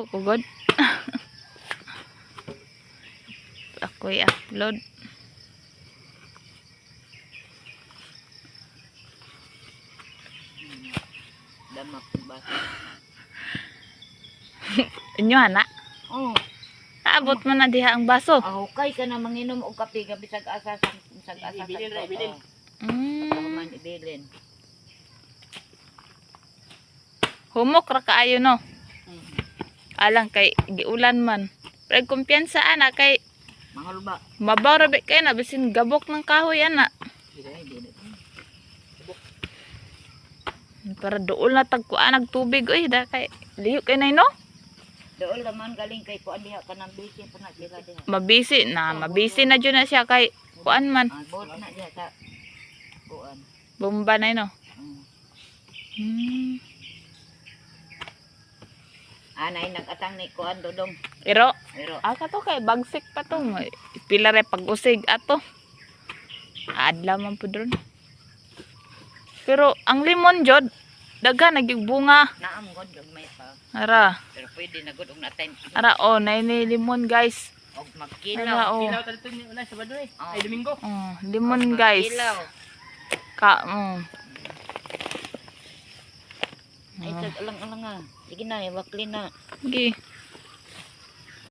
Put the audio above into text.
Kugod. Ako'y upload. Damak ba? Inyo ana. Oh, Naabot mo na diha ang baso. ahukay ka na manginom og kape gabi sag-asa sag-asa. Ibilin. Man ibilin. Humok ra kaayo no. Alang kay giulan man. Pero kumpiyansa ana kay Mahal ba? mabaw ra ba kay na bisin gabok ng kahoy ana. Para dool na tagkuan nagtubig oy da kay liyo kay nay no. Dool naman galing kay kuan diha kanang bisi pa na sila diha. Mabisi na jud na siya kay kuan man. Bot na diha sa kuan. Bomba na no. Anay nag-atang ni kuan dodong. Pero Pero to kay bagsik pa to. Pila re pag-usig ato. Adlaw man pud ron. Pero ang limon jud daghan nagigbunga. naam god gagmay pa. Ara, Pero pwede na god og na-time. ara oh, nay limon guys. Og Ara magkilaw. oh. Kilaw tayo ito ni Sabado eh. Ay, Domingo. Oh, limon guys. Magkilaw. Ay sag alang-alang nga. Sige na, wakli na. Sige.